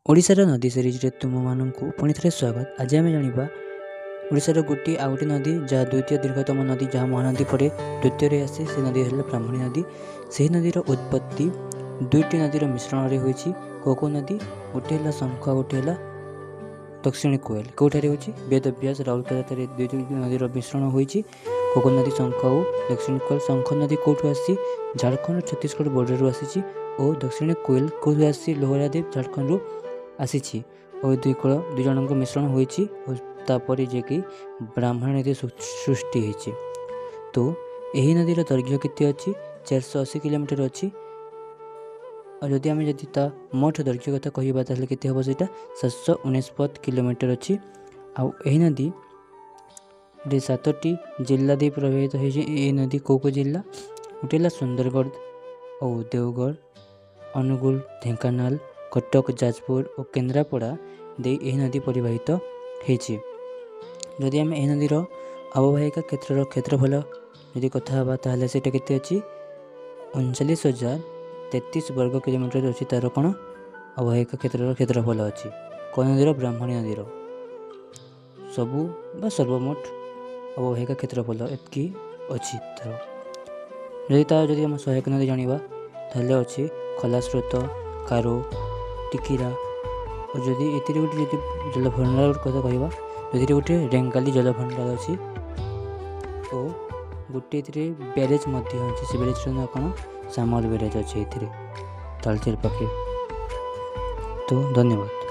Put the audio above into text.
ओडिशार नदी सीरीज तुम मानक पुणी थे स्वागत। आज आम जाना ओडिशार गोटे आउ गोटे नदी जहाँ द्वितीय दीर्घतम नदी जहाँ महानदी पड़े द्वितीय आसे से नदी है ब्राह्मणी नदी। से नदीर उत्पत्ति दुईटी नदीर मिश्रण में होती। को नदी गोटे है शंख गोटे है दक्षिणी कोयल कौटारे होची वेदव्यास राउरकेला दुईटी नदीर मिश्रण होती। कोको नदी शंख और दक्षिणी कोयल शंख नदी कौटू आसी झारखंड छत्तीसगढ़ बॉर्डर आसी और दक्षिणी कोयल कौटू आसी लोहरादेव झारखंड आसी और दुई कूल दुई जन मिश्रण होती और तापर जे कि ब्राह्मणी नदी सृष्टि होती। तो यही नदीर दैर्घ्य केते अच्छी 480 किलोमीटर अच्छी और जदि आम जदि मोट दैर्घ्य कथा कहवा ताहले केते हम सेटा 749 किलोमीटर अच्छी। आही नदी 7टी जिला दे प्रभावित होती। नदी कौ जिला गोटे है सुंदरगढ़ और देवगढ़ अनुगुल ढेंकानाल कटक जाजपुर और केन्द्रापड़ा दे यह नदी परिवाहित होती। जदि आम यह नदीर अववाहिका क्षेत्रफल जदि कथा ताहले सेटा केते अच्छी 39,033 वर्ग किलोमीटर अच्छी। तार कौन अववाहिका क्षेत्रफल अच्छी कौन नदीर ब्राह्मणी नदीर सबू बा सर्वमोट अववाहिका क्षेत्रफल एतकी अच्छी। तार जदि आम सहायक नदी जाना ताहले अच्छी खलास्रोत कारो टिकिरा और जदि ये गोटे जलभंडार कथा कहवा जदि गोटे रेंगाली जलभंडार अच्छी और गोटे ब्यारेज अच्छे से ब्यारेज ना कौन सामल ब्यारेज अच्छे तालचेर पाखे। तो धन्यवाद।